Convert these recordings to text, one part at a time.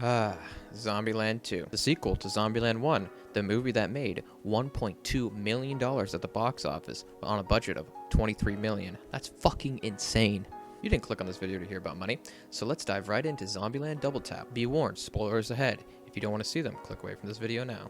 Ah, Zombieland 2, the sequel to Zombieland 1, the movie that made $1.2 million at the box office on a budget of $23 million. That's fucking insane. You didn't click on this video to hear about money, so let's dive right into Zombieland Double Tap. Be warned, spoilers ahead. If you don't want to see them, click away from this video now.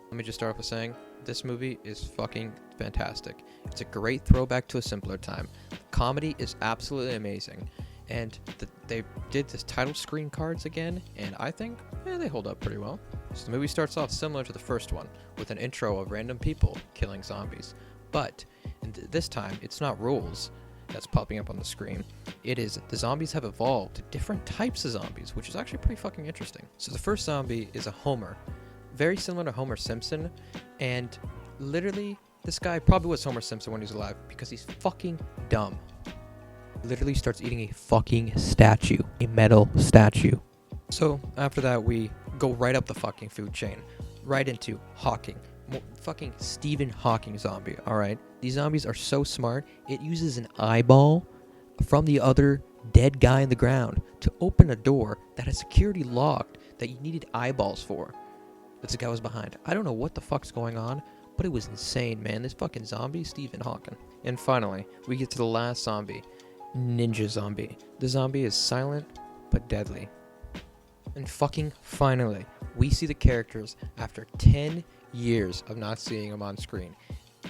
Let me just start off with saying, this movie is fucking fantastic. It's a great throwback to a simpler time. The comedy is absolutely amazing. And they did this title screen cards again, and I think they hold up pretty well. So the movie starts off similar to the first one, with an intro of random people killing zombies. But this time, it's not rules that's popping up on the screen. It is the zombies have evolved to different types of zombies, which is actually pretty fucking interesting. So the first zombie is a Homer, very similar to Homer Simpson, and literally, this guy probably was Homer Simpson when he was alive because he's fucking dumb. Literally starts eating a fucking statue, a metal statue. So after that, we go right up the fucking food chain, right into Hawking, fucking Stephen Hawking zombie. All right, these zombies are so smart. It uses an eyeball from the other dead guy in the ground to open a door that is security locked that you needed eyeballs for. This guy was behind. I don't know what the fuck's going on, but it was insane, man. This fucking zombie, Stephen Hawking. And finally, we get to the last zombie. Ninja Zombie. The zombie is silent but deadly. And fucking finally, we see the characters after 10 years of not seeing them on screen.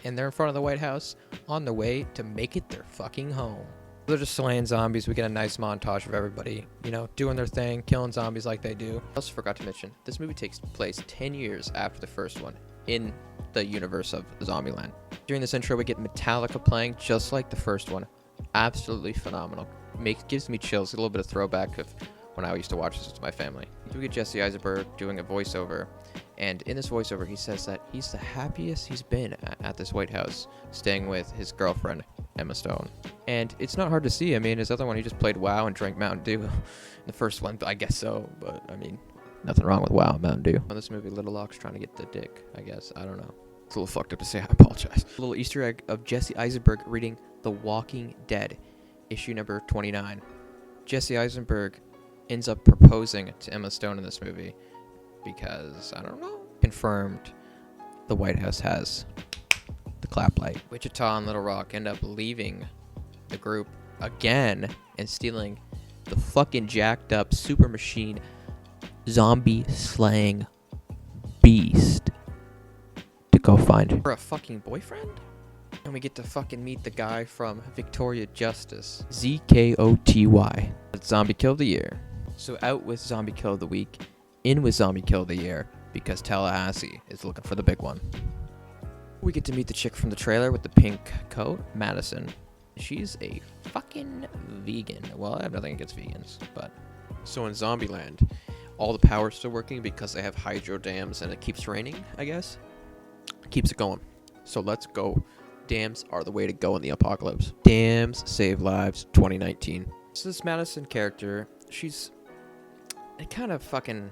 And they're in front of the White House on the way to make it their fucking home. They're just slaying zombies. We get a nice montage of everybody, doing their thing, killing zombies like they do. I also forgot to mention, this movie takes place 10 years after the first one in the universe of Zombieland. During this intro, we get Metallica playing just like the first one. Absolutely phenomenal. Gives me chills. A little bit of throwback of when I used to watch this with my family. We get Jesse Eisenberg doing a voiceover, and in this voiceover he says that he's the happiest he's been at this White House, staying with his girlfriend Emma Stone. And it's not hard to see. I mean, his other one, he just played WoW and drank Mountain Dew. The first one, I guess so, but I mean, nothing wrong with WoW and Mountain Dew. In this movie, Little Locke's trying to get the dick, I guess. I don't know. It's a little fucked up to say. I apologize. A little Easter egg of Jesse Eisenberg reading The Walking Dead, issue number 29. Jesse Eisenberg ends up proposing to Emma Stone in this movie because, I don't know, confirmed the White House has the clap light. Wichita and Little Rock end up leaving the group again and stealing the fucking jacked up super machine zombie slaying beast to go find her a fucking boyfriend. And we get to fucking meet the guy from Victoria Justice, ZKOTY. Zombie Kill of the Year. So out with Zombie Kill of the Week, in with Zombie Kill of the Year, because Tallahassee is looking for the big one. We get to meet the chick from the trailer with the pink coat, Madison. She's a fucking vegan. Well, I have nothing against vegans, but... So in Zombieland, all the power's still working because they have hydro dams and it keeps raining, I guess? Keeps it going. So let's go. Dams are the way to go in the apocalypse. Dams save lives 2019. So this Madison character, she's kind of fucking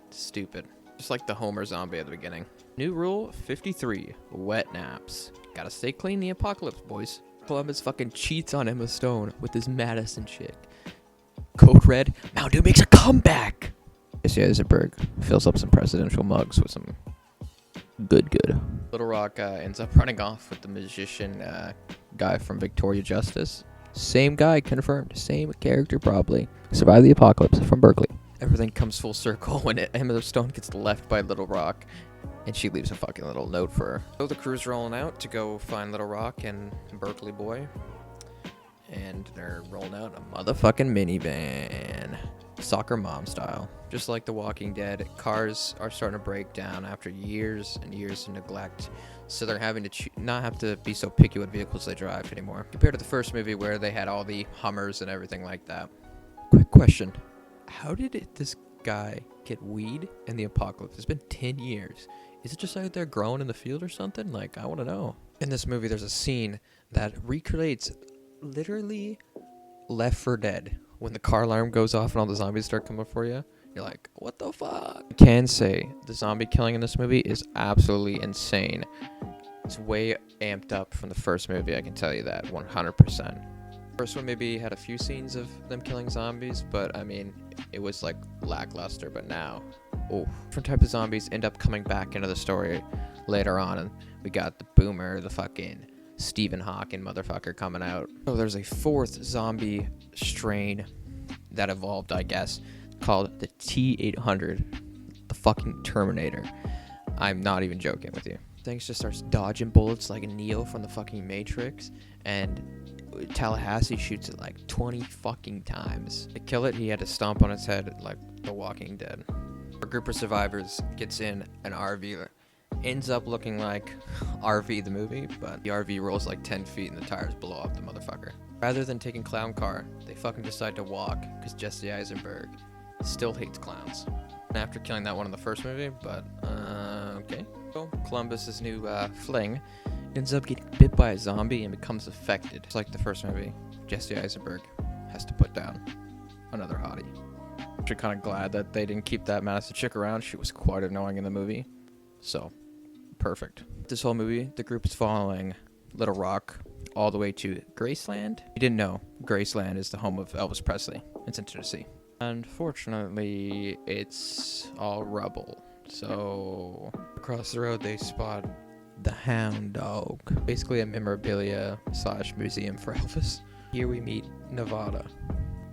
stupid. Just like the Homer zombie at the beginning. New rule 53, wet naps. Gotta stay clean in the apocalypse, boys. Columbus fucking cheats on Emma Stone with this Madison chick. Code Red, Mountain Dew makes a comeback! Jesse Eisenberg fills up some presidential mugs with some good. Little Rock ends up running off with the magician guy from Victoria Justice. Same guy, confirmed. Same character, probably. Survived the apocalypse from Berkeley. Everything comes full circle when Emma Stone gets left by Little Rock, and she leaves a fucking little note for her. So the crew's rolling out to go find Little Rock and Berkeley boy, and they're rolling out a motherfucking minivan. Soccer mom style. Just like The Walking Dead, cars are starting to break down after years and years of neglect, so they're having to not have to be so picky what vehicles they drive anymore, compared to the first movie where they had all the Hummers and everything like that. Quick question. How did this guy get weed in the apocalypse? It's been 10 years. Is it just out there growing in the field or something? Like, I want to know. In this movie, there's a scene that recreates literally Left 4 Dead. When the car alarm goes off and all the zombies start coming for you, you're like, what the fuck? I can say the zombie killing in this movie is absolutely insane. It's way amped up from the first movie, I can tell you that, 100%. First one maybe had a few scenes of them killing zombies, but I mean, it was like lackluster. But now, oh, different type of zombies end up coming back into the story later on, and we got the Boomer, the fucking Stephen Hawking motherfucker coming out. So there's a fourth zombie strain that evolved, I guess, called the T-800, the fucking Terminator. I'm not even joking with you. Things just starts dodging bullets like Neo from the fucking Matrix, and Tallahassee shoots it like 20 fucking times. To kill it, he had to stomp on its head like The Walking Dead. A group of survivors gets in an RV. Ends up looking like RV the movie, but the RV rolls like 10 feet and the tires blow up the motherfucker. Rather than taking clown car, they fucking decide to walk because Jesse Eisenberg still hates clowns. After killing that one in the first movie, but okay. So Columbus's new fling ends up getting bit by a zombie and becomes affected. It's like the first movie. Jesse Eisenberg has to put down another hottie. I'm actually kind of glad that they didn't keep that Madison chick around. She was quite annoying in the movie. So, perfect. This whole movie, the group is following Little Rock all the way to Graceland. You didn't know, Graceland is the home of Elvis Presley. It's in Tennessee. Unfortunately, it's all rubble. So, across the road, they spot the Hound Dog, basically a memorabilia / museum for Elvis. Here we meet Nevada,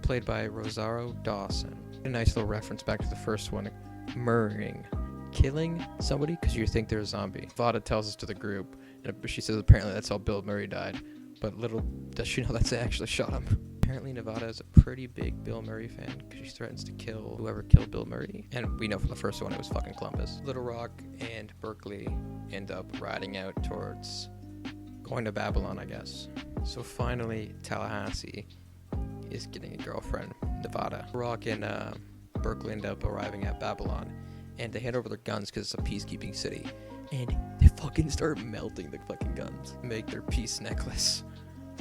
played by Rosario Dawson. A nice little reference back to the first one, murdering, killing somebody because you think they're a zombie. Nevada tells us to the group, and she says apparently that's how Bill Murray died, but little does she know that's they actually shot him. Apparently Nevada is a pretty big Bill Murray fan because she threatens to kill whoever killed Bill Murray. And we know from the first one it was fucking Columbus. Little Rock and Berkeley end up riding out towards going to Babylon, I guess. So finally Tallahassee is getting a girlfriend, Nevada. Rock and Berkeley end up arriving at Babylon, and they hand over their guns because it's a peacekeeping city. And they fucking start melting the fucking guns. Make their peace necklace.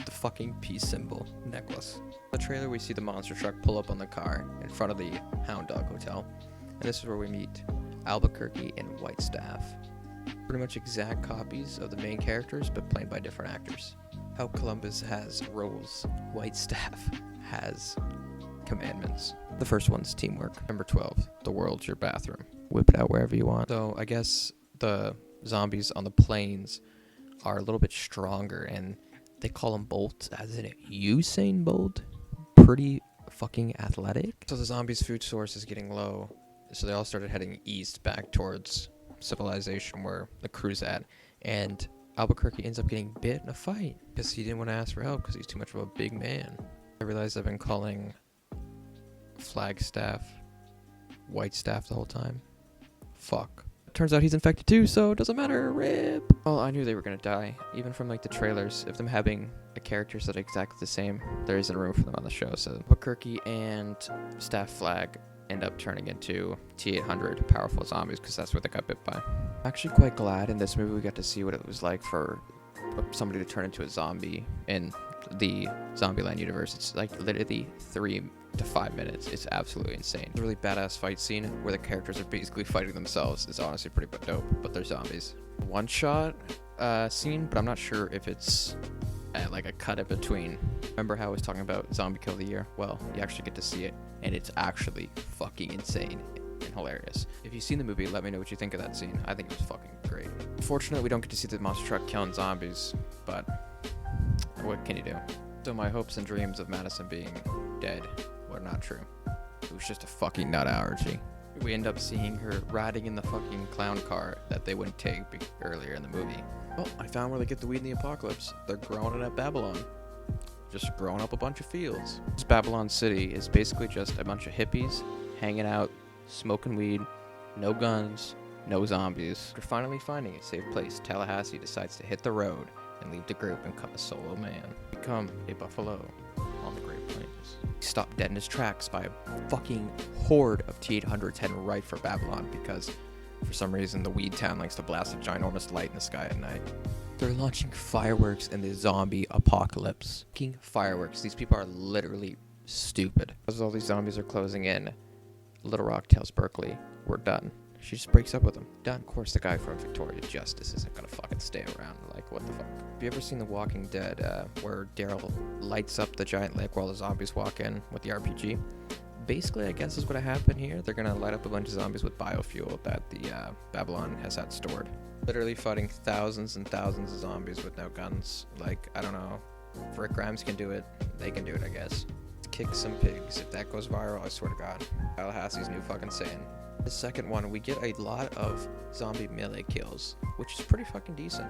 The fucking peace symbol necklace. In the trailer, we see the monster truck pull up on the car in front of the Hound Dog Hotel, and this is where we meet Albuquerque and Whitestaff. Pretty much exact copies of the main characters, but played by different actors. How Columbus has rules, Whitestaff has commandments. The first one's teamwork. Number 12, the world's your bathroom. Whip it out wherever you want. So I guess the zombies on the plains are a little bit stronger, and they call them Bolts, as in Usain Bolt. Pretty fucking athletic. So the zombies' food source is getting low, so they all started heading east back towards civilization where the crew's at. And Albuquerque ends up getting bit in a fight because he didn't want to ask for help because he's too much of a big man. I realized I've been calling Flagstaff Whitestaff the whole time. Fuck. Turns out he's infected too, so it doesn't matter. RIP. Well, I knew they were gonna die, even from like the trailers. If them having a characters that are exactly the same, there isn't room for them on the show. So Albuquerque and Staff Flag end up turning into T-800 powerful zombies because that's what they got bit by. I'm actually quite glad in this movie we got to see what it was like for somebody to turn into a zombie in the Zombieland universe. It's like literally 3 to 5 minutes. It's absolutely insane. It's a really badass fight scene where the characters are basically fighting themselves. It's honestly pretty dope, but they're zombies. One shot scene, but I'm not sure if it's like a cut in between. Remember how I was talking about Zombie Kill of the Year? Well, you actually get to see it, and it's actually fucking insane and hilarious. If you've seen the movie, let me know what you think of that scene. I think it was fucking great. Unfortunately, we don't get to see the monster truck killing zombies, but what can you do? So my hopes and dreams of Madison being dead were not true. It was just a fucking nut allergy. We end up seeing her riding in the fucking clown car that they wouldn't take earlier in the movie. Oh, I found where they get the weed in the apocalypse. They're growing it at Babylon. Just growing up a bunch of fields. This Babylon City is basically just a bunch of hippies hanging out, smoking weed, no guns, no zombies. After finally finding a safe place, Tallahassee decides to hit the road and leave the group and become a solo man. Become a buffalo on the Great Plains. He's stopped dead in his tracks by a fucking horde of T-800s heading right for Babylon because for some reason the weed town likes to blast a ginormous light in the sky at night. They're launching fireworks in the zombie apocalypse. Fucking fireworks. These people are literally stupid. As all these zombies are closing in, Little Rock tells Berkeley, we're done. She just breaks up with him. Done. Of course, the guy from Victoria Justice isn't gonna fucking stay around. Like, what the fuck? Have you ever seen The Walking Dead, where Daryl lights up the giant lake while the zombies walk in with the RPG? Basically, I guess is gonna happen here. They're gonna light up a bunch of zombies with biofuel that the Babylon has had stored. Literally fighting thousands and thousands of zombies with no guns. Like, I don't know. If Rick Grimes can do it, they can do it, I guess. Kick some pigs. If that goes viral, I swear to God. Tallahassee's new fucking saying. The second one, we get a lot of zombie melee kills, which is pretty fucking decent.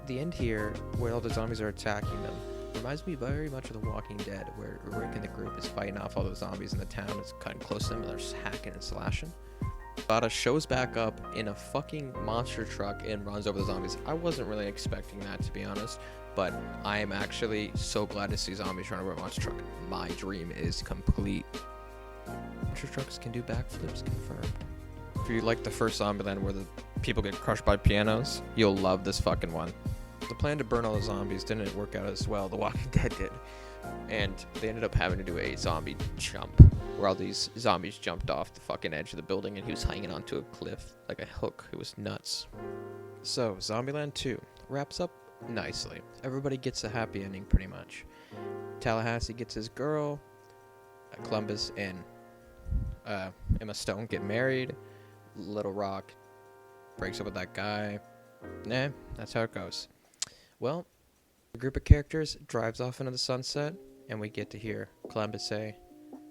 The end here, where all the zombies are attacking them, reminds me very much of The Walking Dead, where Rick and the group is fighting off all the zombies in the town. It's cutting close to them, and they're just hacking and slashing. Bada shows back up in a fucking monster truck and runs over the zombies. I wasn't really expecting that, to be honest, but I am actually so glad to see zombies run over a monster truck. My dream is complete. Monster trucks can do backflips, confirmed. If you like the first Zombieland where the people get crushed by pianos, you'll love this fucking one. The plan to burn all the zombies didn't work out as well. The Walking Dead did. And they ended up having to do a zombie jump, where all these zombies jumped off the fucking edge of the building and he was hanging onto a cliff like a hook. It was nuts. So, Zombieland 2 wraps up nicely. Everybody gets a happy ending pretty much. Tallahassee gets his girl. Columbus and Emma Stone get married. Little Rock breaks up with that guy. Nah, that's how it goes. Well, the group of characters drives off into the sunset, and we get to hear Columbus say,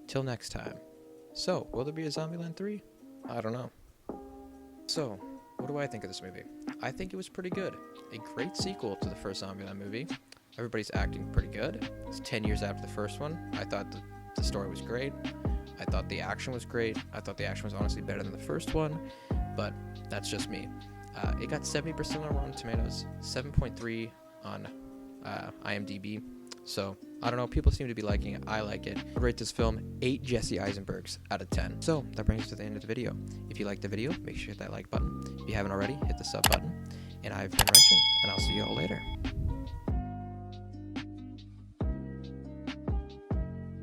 "Till next time." So, will there be a Zombieland 3? I don't know. So, what do I think of this movie? I think it was pretty good. A great sequel to the first Zombieland movie. Everybody's acting pretty good. It's 10 years after the first one. I thought the story was great. I thought the action was great. I thought the action was honestly better than the first one, but that's just me. It got 70% on Rotten Tomatoes, 7.3 on IMDb. So, I don't know, people seem to be liking it. I like it. I'd rate this film 8 Jesse Eisenbergs out of 10. So, that brings us to the end of the video. If you liked the video, make sure you hit that like button. If you haven't already, hit the sub button. And I've been Wrenching, and I'll see you all later.